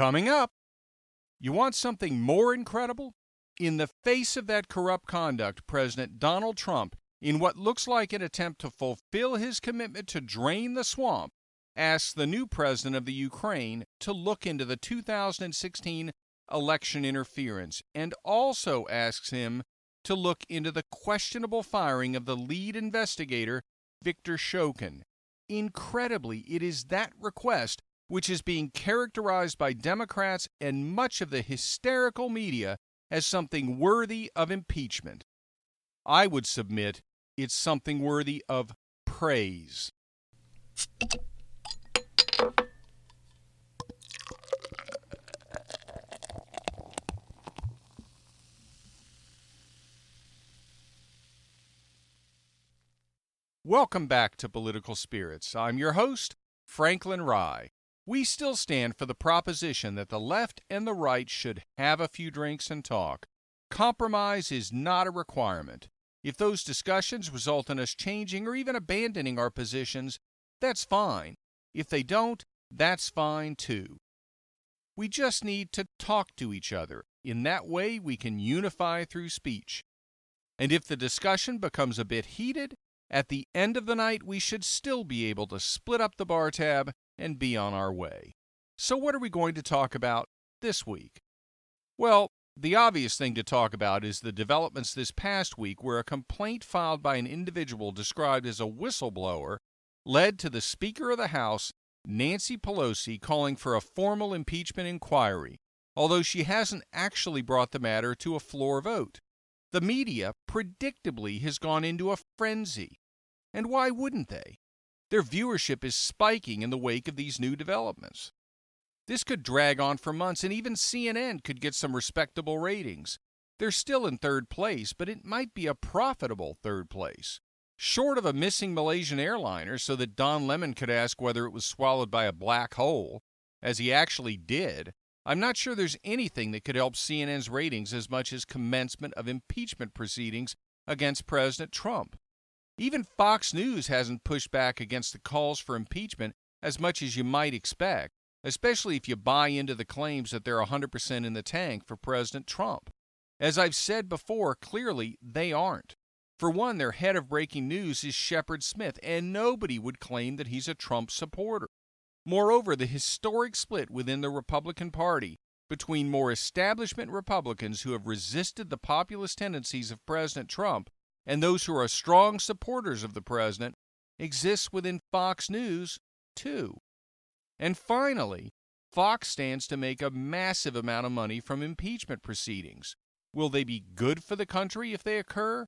Coming up, you want something more incredible? In the face of that corrupt conduct, President Donald Trump, in what looks like an attempt to fulfill his commitment to drain the swamp, asks the new president of the Ukraine to look into the 2016 election interference and also asks him to look into the questionable firing of the lead investigator, Viktor Shokin. Incredibly, it is that request which is being characterized by Democrats and much of the hysterical media as something worthy of impeachment. I would submit it's something worthy of praise. Welcome back to Political Spirits. I'm your host, Franklin Rye. We still stand for the proposition that the left and the right should have a few drinks and talk. Compromise is not a requirement. If those discussions result in us changing or even abandoning our positions, that's fine. If they don't, that's fine too. We just need to talk to each other. In that way, we can unify through speech. And if the discussion becomes a bit heated, at the end of the night, we should still be able to split up the bar tab and be on our way. So what are we going to talk about this week? Well, the obvious thing to talk about is the developments this past week where a complaint filed by an individual described as a whistleblower led to the Speaker of the House, Nancy Pelosi, calling for a formal impeachment inquiry, although she hasn't actually brought the matter to a floor vote. The media, predictably, has gone into a frenzy. And why wouldn't they? Their viewership is spiking in the wake of these new developments. This could drag on for months, and even CNN could get some respectable ratings. They're still in third place, but it might be a profitable third place. Short of a missing Malaysian airliner so that Don Lemon could ask whether it was swallowed by a black hole, as he actually did, I'm not sure there's anything that could help CNN's ratings as much as commencement of impeachment proceedings against President Trump. Even Fox News hasn't pushed back against the calls for impeachment as much as you might expect, especially if you buy into the claims that they're 100% in the tank for President Trump. As I've said before, clearly they aren't. For one, their head of breaking news is Shepard Smith, and nobody would claim that he's a Trump supporter. Moreover, the historic split within the Republican Party between more establishment Republicans who have resisted the populist tendencies of President Trump and those who are strong supporters of the president exists within Fox News, too. And finally, Fox stands to make a massive amount of money from impeachment proceedings. Will they be good for the country if they occur?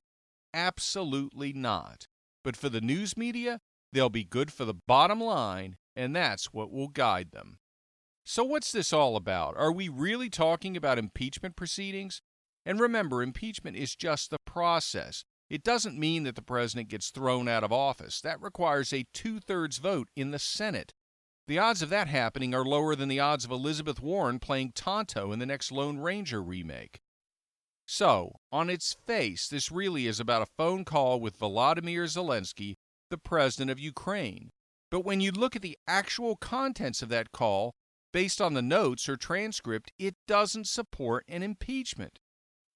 Absolutely not. But for the news media, they'll be good for the bottom line, and that's what will guide them. So what's this all about? Are we really talking about impeachment proceedings? And remember, impeachment is just the process. It doesn't mean that the president gets thrown out of office. That requires a 2/3 vote in the Senate. The odds of that happening are lower than the odds of Elizabeth Warren playing Tonto in the next Lone Ranger remake. So, on its face, this really is about a phone call with Volodymyr Zelensky, the president of Ukraine. But when you look at the actual contents of that call, based on the notes or transcript, it doesn't support an impeachment.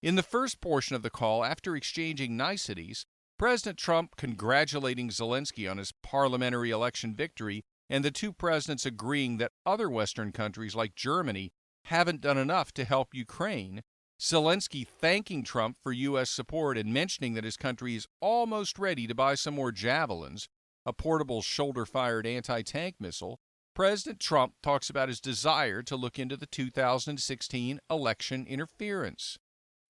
In the first portion of the call, after exchanging niceties, President Trump congratulating Zelensky on his parliamentary election victory and the two presidents agreeing that other Western countries like Germany haven't done enough to help Ukraine, Zelensky thanking Trump for U.S. support and mentioning that his country is almost ready to buy some more Javelins, a portable shoulder-fired anti-tank missile, President Trump talks about his desire to look into the 2016 election interference.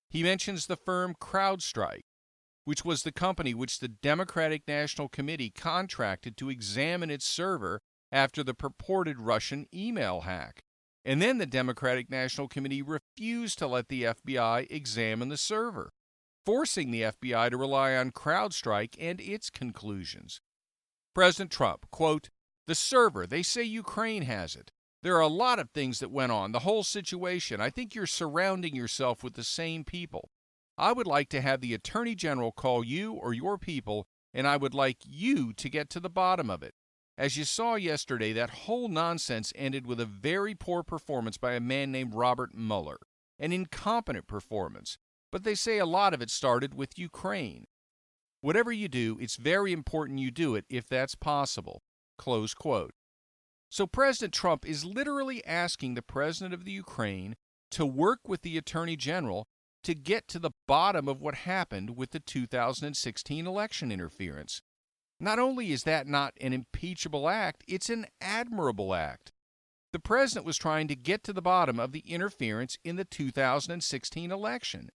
He mentions the firm CrowdStrike, which was the company which the Democratic National Committee contracted to examine its server after the purported Russian email hack. And then the Democratic National Committee refused to let the FBI examine the server, forcing the FBI to rely on CrowdStrike and its conclusions. President Trump, quote, "The server, they say Ukraine has it. There are a lot of things that went on, the whole situation. I think you're surrounding yourself with the same people. I would like to have the Attorney General call you or your people, and I would like you to get to the bottom of it. As you saw yesterday, that whole nonsense ended with a very poor performance by a man named Robert Mueller, an incompetent performance, but they say a lot of it started with Ukraine. Whatever you do, it's very important you do it if that's possible. Close quote. So President Trump is literally asking the president of the Ukraine to work with the Attorney General to get to the bottom of what happened with the 2016 election interference. Not only is that not an impeachable act, it's an admirable act. The president was trying to get to the bottom of the interference in the 2016 election.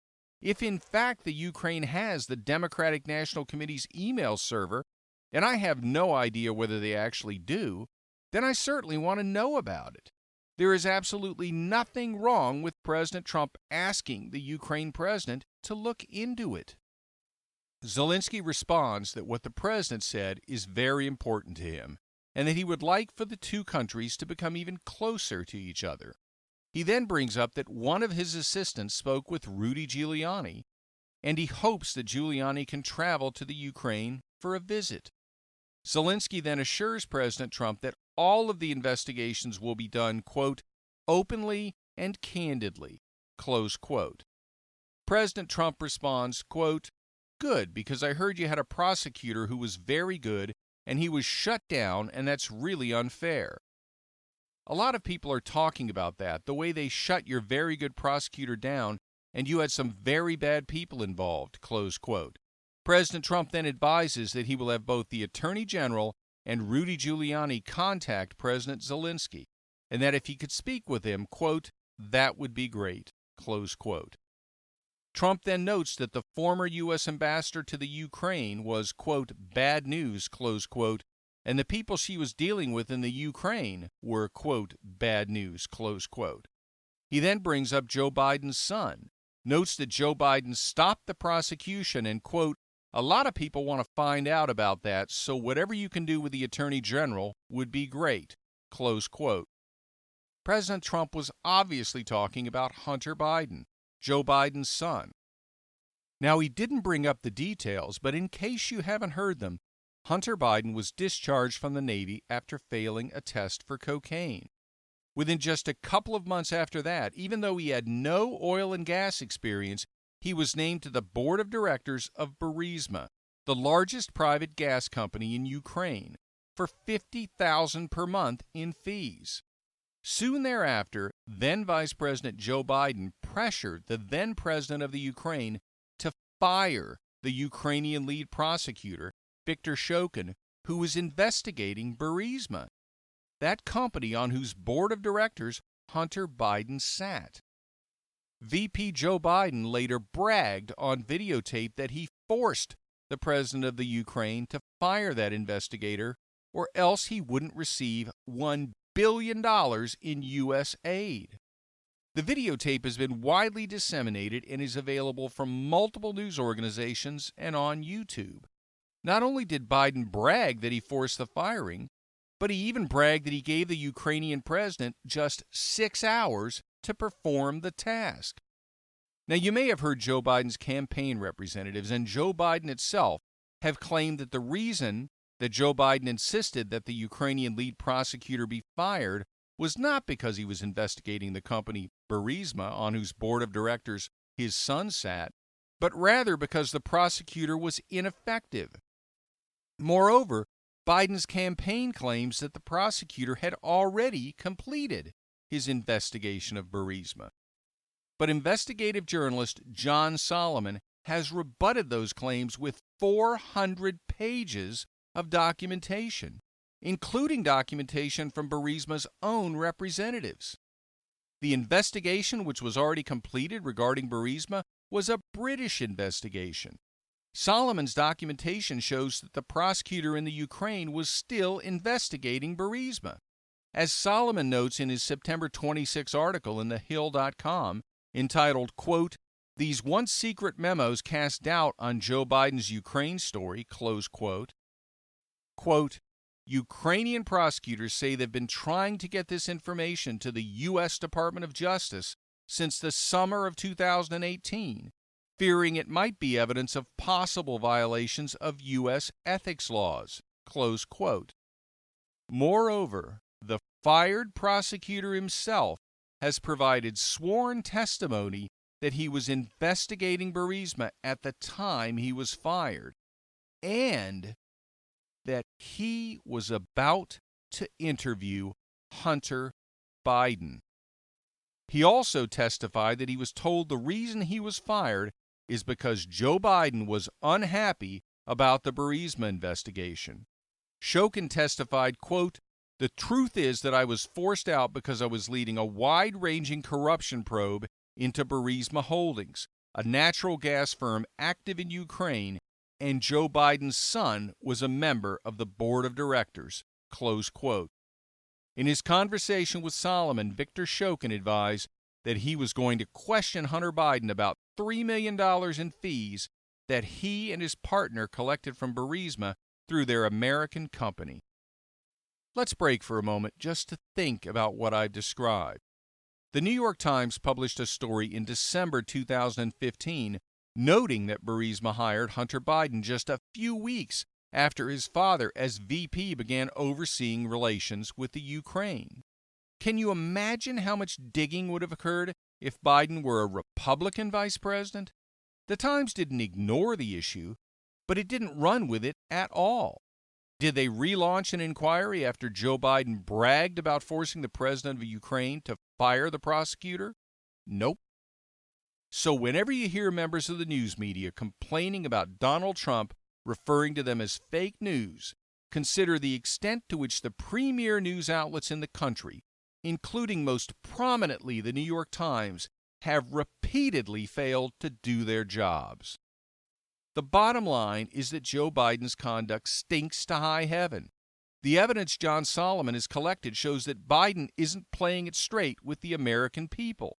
If in fact the Ukraine has the Democratic National Committee's email server, and I have no idea whether they actually do, then I certainly want to know about it. There is absolutely nothing wrong with President Trump asking the Ukraine president to look into it. Zelensky responds that what the president said is very important to him, and that he would like for the two countries to become even closer to each other. He then brings up that one of his assistants spoke with Rudy Giuliani, and he hopes that Giuliani can travel to the Ukraine for a visit. Zelensky then assures President Trump that all of the investigations will be done, quote, openly and candidly, close quote. President Trump responds, quote, good, because I heard you had a prosecutor who was very good and he was shut down, and that's really unfair. A lot of people are talking about that, the way they shut your very good prosecutor down and you had some very bad people involved, close quote. President Trump then advises that he will have both the Attorney General and Rudy Giuliani contact President Zelensky, and that if he could speak with him, quote, that would be great, close quote. Trump then notes that the former U.S. ambassador to the Ukraine was, quote, bad news, close quote, and the people she was dealing with in the Ukraine were, quote, bad news, close quote. He then brings up Joe Biden's son, notes that Joe Biden stopped the prosecution and, quote, a lot of people want to find out about that, so whatever you can do with the Attorney General would be great, close quote. President Trump was obviously talking about Hunter Biden, Joe Biden's son. Now, he didn't bring up the details, but in case you haven't heard them, Hunter Biden was discharged from the Navy after failing a test for cocaine. Within just a couple of months after that, even though he had no oil and gas experience, he was named to the board of directors of Burisma, the largest private gas company in Ukraine, for $50,000 per month in fees. Soon thereafter, then Vice President Joe Biden pressured the then president of the Ukraine to fire the Ukrainian lead prosecutor, Viktor Shokin, who was investigating Burisma, that company on whose board of directors Hunter Biden sat. VP Joe Biden later bragged on videotape that he forced the president of the Ukraine to fire that investigator, or else he wouldn't receive $1 billion in U.S. aid. The videotape has been widely disseminated and is available from multiple news organizations and on YouTube. Not only did Biden brag that he forced the firing, but he even bragged that he gave the Ukrainian president just 6 hours to perform the task. Now, you may have heard Joe Biden's campaign representatives and Joe Biden itself have claimed that the reason that Joe Biden insisted that the Ukrainian lead prosecutor be fired was not because he was investigating the company Burisma, on whose board of directors his son sat, but rather because the prosecutor was ineffective. Moreover, Biden's campaign claims that the prosecutor had already completed his investigation of Burisma. But investigative journalist John Solomon has rebutted those claims with 400 pages of documentation, including documentation from Burisma's own representatives. The investigation, which was already completed regarding Burisma, was a British investigation. Solomon's documentation shows that the prosecutor in the Ukraine was still investigating Burisma. As Solomon notes in his September 26 article in thehill.com, entitled, quote, "These once secret memos cast doubt on Joe Biden's Ukraine story," close quote. Quote, "Ukrainian prosecutors say they've been trying to get this information to the U.S. Department of Justice since the summer of 2018, fearing it might be evidence of possible violations of U.S. ethics laws," close quote. Moreover, the fired prosecutor himself has provided sworn testimony that he was investigating Burisma at the time he was fired, and that he was about to interview Hunter Biden. He also testified that he was told the reason he was fired is because Joe Biden was unhappy about the Burisma investigation. Shokin testified, quote, "The truth is that I was forced out because I was leading a wide-ranging corruption probe into Burisma Holdings, a natural gas firm active in Ukraine, and Joe Biden's son was a member of the board of directors," close quote. In his conversation with Solomon, Victor Shokin advised that he was going to question Hunter Biden about $3 million in fees that he and his partner collected from Burisma through their American company. Let's break for a moment just to think about what I've described. The New York Times published a story in December 2015 noting that Burisma hired Hunter Biden just a few weeks after his father as VP began overseeing relations with the Ukraine. Can you imagine how much digging would have occurred if Biden were a Republican vice president? The Times didn't ignore the issue, but it didn't run with it at all. Did they relaunch an inquiry after Joe Biden bragged about forcing the president of Ukraine to fire the prosecutor? Nope. So whenever you hear members of the news media complaining about Donald Trump referring to them as fake news, consider the extent to which the premier news outlets in the country, including most prominently the New York Times, have repeatedly failed to do their jobs. The bottom line is that Joe Biden's conduct stinks to high heaven. The evidence John Solomon has collected shows that Biden isn't playing it straight with the American people.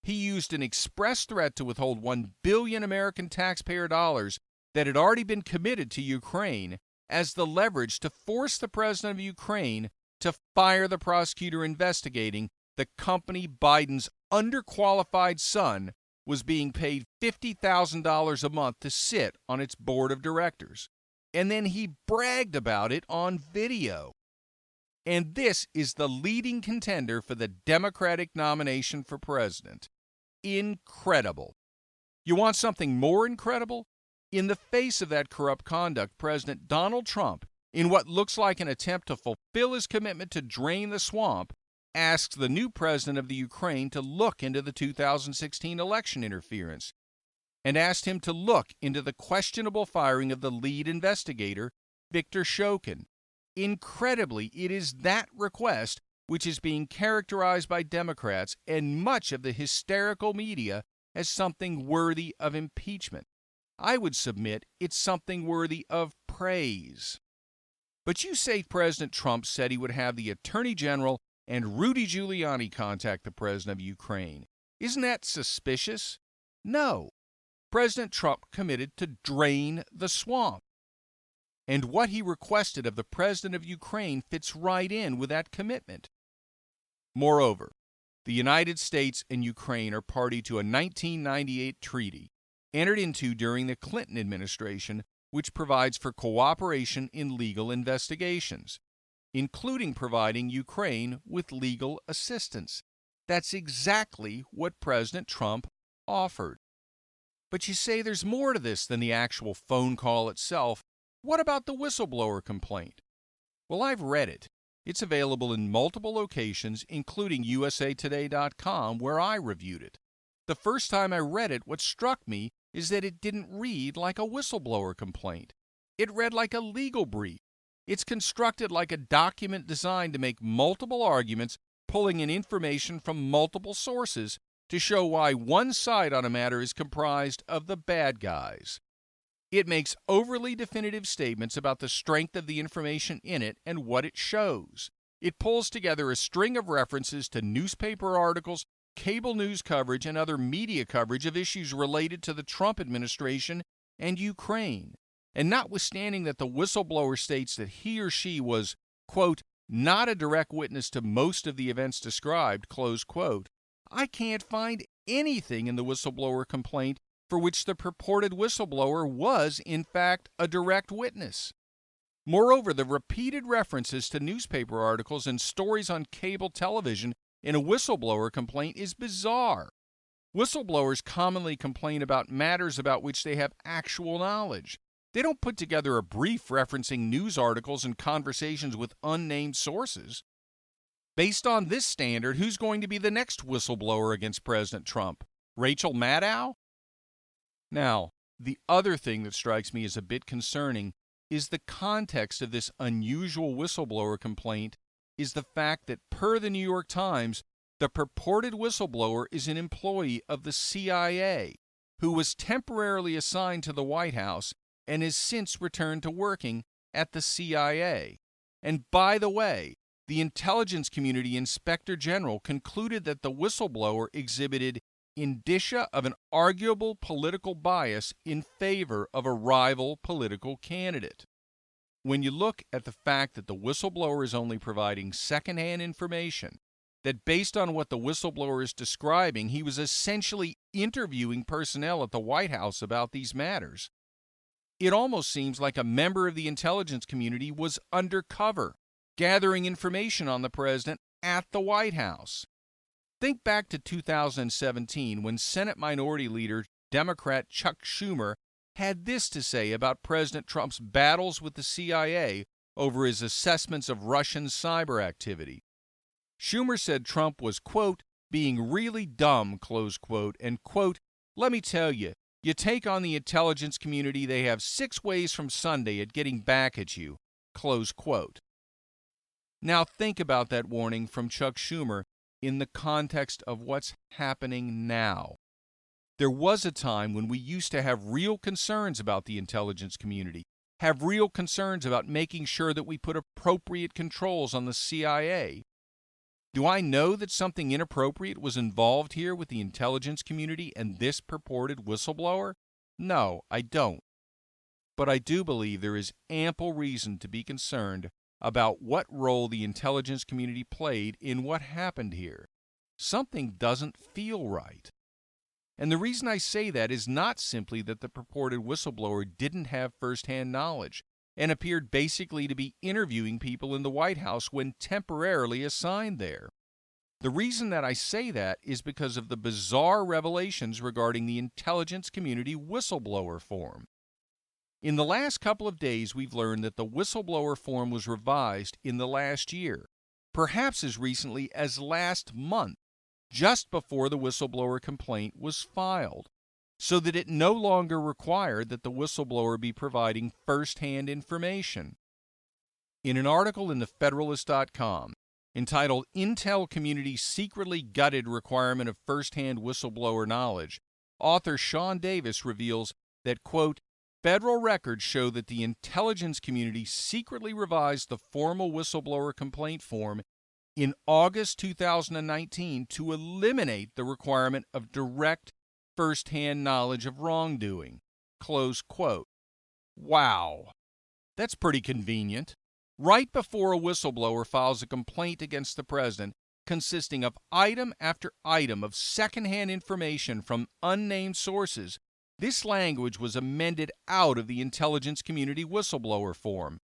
He used an express threat to withhold $1 billion American taxpayer dollars that had already been committed to Ukraine as the leverage to force the president of Ukraine to fire the prosecutor investigating the company Biden's underqualified son was being paid $50,000 a month to sit on its board of directors. And then he bragged about it on video. And this is the leading contender for the Democratic nomination for president. Incredible. You want something more incredible? In the face of that corrupt conduct, President Donald Trump, in what looks like an attempt to fulfill his commitment to drain the swamp, asks the new president of the Ukraine to look into the 2016 election interference, and asked him to look into the questionable firing of the lead investigator, Victor Shokin. Incredibly, it is that request which is being characterized by Democrats and much of the hysterical media as something worthy of impeachment. I would submit it's something worthy of praise. But you say President Trump said he would have the Attorney General and Rudy Giuliani contact the president of Ukraine. Isn't that suspicious? No. President Trump committed to drain the swamp. And what he requested of the president of Ukraine fits right in with that commitment. Moreover, the United States and Ukraine are party to a 1998 treaty entered into during the Clinton administration, which provides for cooperation in legal investigations, including providing Ukraine with legal assistance. That's exactly what President Trump offered. But you say there's more to this than the actual phone call itself. What about the whistleblower complaint? Well, I've read it. It's available in multiple locations, including usatoday.com, where I reviewed it. The first time I read it, what struck me is that it didn't read like a whistleblower complaint. It read like a legal brief. It's constructed like a document designed to make multiple arguments, pulling in information from multiple sources to show why one side on a matter is comprised of the bad guys. It makes overly definitive statements about the strength of the information in it and what it shows. It pulls together a string of references to newspaper articles, cable news coverage, and other media coverage of issues related to the Trump administration and Ukraine. And notwithstanding that the whistleblower states that he or she was, quote, not a direct witness to most of the events described, close quote, I can't find anything in the whistleblower complaint for which the purported whistleblower was, in fact, a direct witness. Moreover, the repeated references to newspaper articles and stories on cable television in a whistleblower complaint is bizarre. Whistleblowers commonly complain about matters about which they have actual knowledge. They don't put together a brief referencing news articles and conversations with unnamed sources. Based on this standard, who's going to be the next whistleblower against President Trump? Rachel Maddow? Now, the other thing that strikes me as a bit concerning is the context of this unusual whistleblower complaint is the fact that, per the New York Times, the purported whistleblower is an employee of the CIA who was temporarily assigned to the White House and has since returned to working at the CIA. And by the way, the Intelligence Community Inspector General concluded that the whistleblower exhibited indicia of an arguable political bias in favor of a rival political candidate. When you look at the fact that the whistleblower is only providing secondhand information, that based on what the whistleblower is describing, he was essentially interviewing personnel at the White House about these matters, it almost seems like a member of the intelligence community was undercover, gathering information on the president at the White House. Think back to 2017 when Senate Minority Leader Democrat Chuck Schumer had this to say about President Trump's battles with the CIA over his assessments of Russian cyber activity. Schumer said Trump was, quote, being really dumb, close quote, and, quote, let me tell you, you take on the intelligence community, they have 6 ways from Sunday at getting back at you, close quote. Now think about that warning from Chuck Schumer in the context of what's happening now. There was a time when we used to have real concerns about the intelligence community, have real concerns about making sure that we put appropriate controls on the CIA. Do I know that something inappropriate was involved here with the intelligence community and this purported whistleblower? No, I don't. But I do believe there is ample reason to be concerned about what role the intelligence community played in what happened here. Something doesn't feel right. And the reason I say that is not simply that the purported whistleblower didn't have first-hand knowledge and appeared basically to be interviewing people in the White House when temporarily assigned there. The reason that I say that is because of the bizarre revelations regarding the intelligence community whistleblower form. In the last couple of days, we've learned that the whistleblower form was revised in the last year, perhaps as recently as last month, just before the whistleblower complaint was filed, so that it no longer required that the whistleblower be providing first-hand information. In an article in thefederalist.com entitled Intel Community Secretly Gutted Requirement of First-Hand Whistleblower Knowledge, author Sean Davis reveals that, quote, federal records show that the intelligence community secretly revised the formal whistleblower complaint form in August 2019 to eliminate the requirement of direct first-hand knowledge of wrongdoing, close quote. Wow, that's pretty convenient. Right before a whistleblower files a complaint against the president consisting of item after item of secondhand information from unnamed sources, this language was amended out of the intelligence community whistleblower form.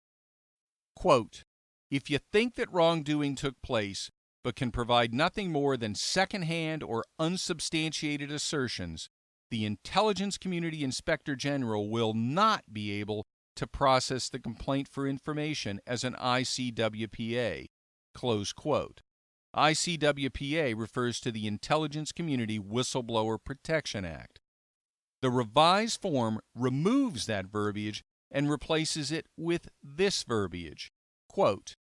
Quote, if you think that wrongdoing took place but can provide nothing more than secondhand or unsubstantiated assertions, the Intelligence Community Inspector General will not be able to process the complaint for information as an ICWPA, close quote. ICWPA refers to the Intelligence Community Whistleblower Protection Act. The revised form removes that verbiage and replaces it with this verbiage, quote,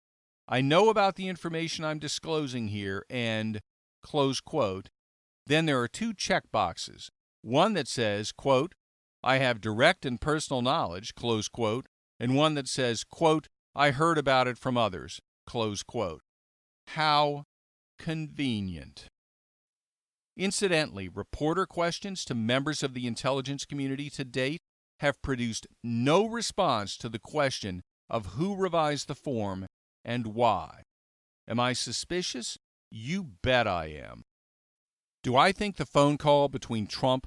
I know about the information I'm disclosing here and, close quote, then there are 2 checkboxes, one that says, quote, I have direct and personal knowledge, close quote, and one that says, quote, I heard about it from others, close quote. How convenient. Incidentally, reporter questions to members of the intelligence community to date have produced no response to the question of who revised the form and why. Am I suspicious? You bet I am. Do I think the phone call between Trump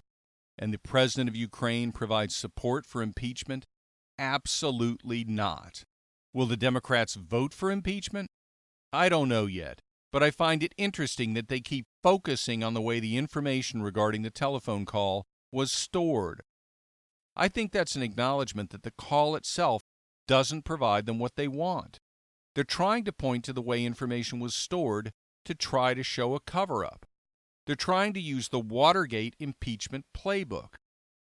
and the president of Ukraine provides support for impeachment? Absolutely not. Will the Democrats vote for impeachment? I don't know yet, but I find it interesting that they keep focusing on the way the information regarding the telephone call was stored. I think that's an acknowledgement that the call itself doesn't provide them what they want. They're trying to point to the way information was stored to try to show a cover-up. They're trying to use the Watergate impeachment playbook.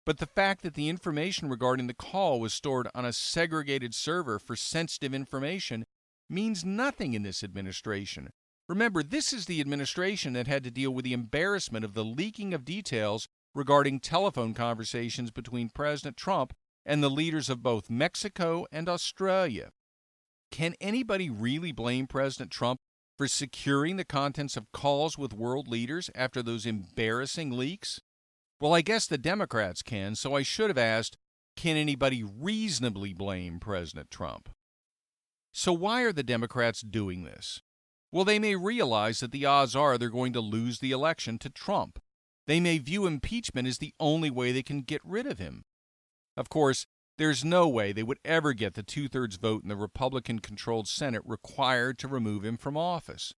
But the fact that the information regarding the call was stored on a segregated server for sensitive information means nothing in this administration. Remember, this is the administration that had to deal with the embarrassment of the leaking of details regarding telephone conversations between President Trump and the leaders of both Mexico and Australia. Can anybody really blame President Trump for securing the contents of calls with world leaders after those embarrassing leaks? Well, I guess the Democrats can, so I should have asked, can anybody reasonably blame President Trump? So why are the Democrats doing this? Well, they may realize that the odds are they're going to lose the election to Trump. They may view impeachment as the only way they can get rid of him. Of course, there's no way they would ever get the two-thirds vote in the Republican-controlled Senate required to remove him from office.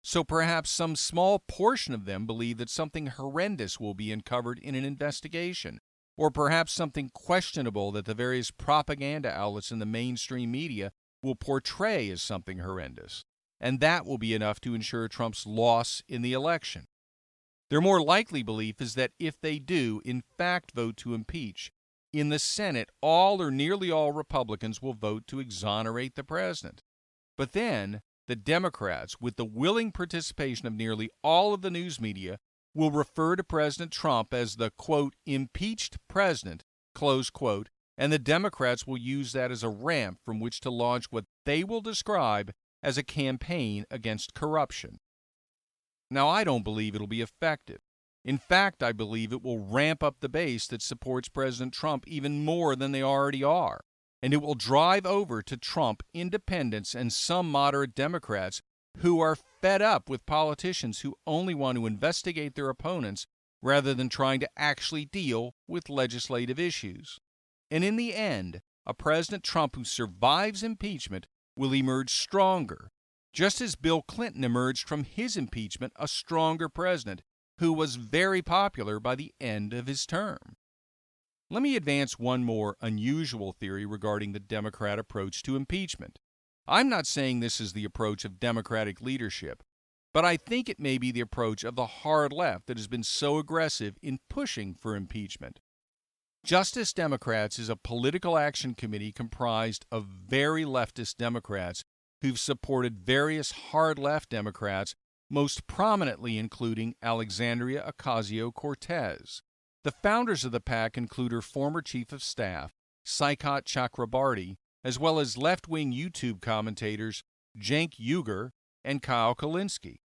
So perhaps some small portion of them believe that something horrendous will be uncovered in an investigation, or perhaps something questionable that the various propaganda outlets in the mainstream media will portray as something horrendous, and that will be enough to ensure Trump's loss in the election. Their more likely belief is that if they do, in fact, vote to impeach, in the Senate, all or nearly all Republicans will vote to exonerate the president. But then, the Democrats, with the willing participation of nearly all of the news media, will refer to President Trump as the, quote, impeached president, close quote, and the Democrats will use that as a ramp from which to launch what they will describe as a campaign against corruption. Now, I don't believe it'll be effective. In fact, I believe it will ramp up the base that supports President Trump even more than they already are, and it will drive over to Trump independents and some moderate Democrats who are fed up with politicians who only want to investigate their opponents rather than trying to actually deal with legislative issues. And in the end, a President Trump who survives impeachment will emerge stronger, just as Bill Clinton emerged from his impeachment a stronger president who was very popular by the end of his term. Let me advance one more unusual theory regarding the Democrat approach to impeachment. I'm not saying this is the approach of Democratic leadership, but I think it may be the approach of the hard left that has been so aggressive in pushing for impeachment. Justice Democrats is a political action committee comprised of very leftist Democrats who've supported various hard left Democrats, most prominently including Alexandria Ocasio-Cortez. The founders of the PAC include her former chief of staff, Saikat Chakrabarty, as well as left-wing YouTube commentators Cenk Uygur and Kyle Kulinski.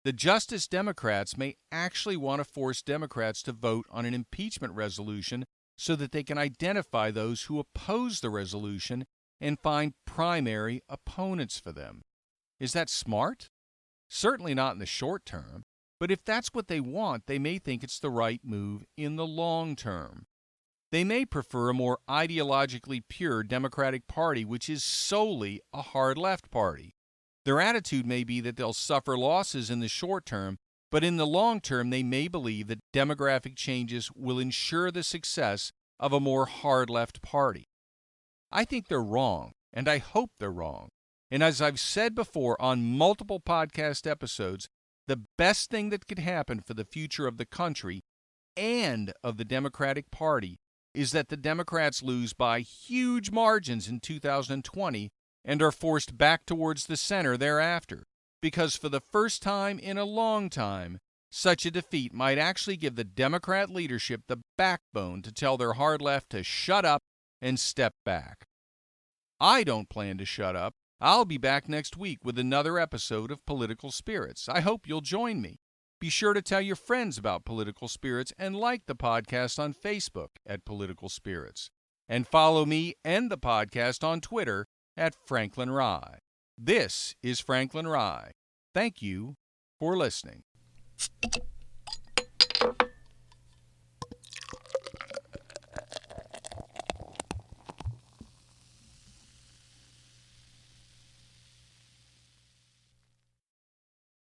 The Justice Democrats may actually want to force Democrats to vote on an impeachment resolution so that they can identify those who oppose the resolution and find primary opponents for them. Is that smart? Certainly not in the short term, but if that's what they want, they may think it's the right move in the long term. They may prefer a more ideologically pure Democratic Party, which is solely a hard left party. Their attitude may be that they'll suffer losses in the short term, but in the long term they may believe that demographic changes will ensure the success of a more hard left party. I think they're wrong, and I hope they're wrong. And as I've said before on multiple podcast episodes, the best thing that could happen for the future of the country and of the Democratic Party is that the Democrats lose by huge margins in 2020 and are forced back towards the center thereafter, because for the first time in a long time, such a defeat might actually give the Democrat leadership the backbone to tell their hard left to shut up and step back. I don't plan to shut up. I'll be back next week with another episode of Political Spirits. I hope you'll join me. Be sure to tell your friends about Political Spirits and like the podcast on Facebook at Political Spirits. And follow me and the podcast on Twitter at Franklin Rye. This is Franklin Rye. Thank you for listening.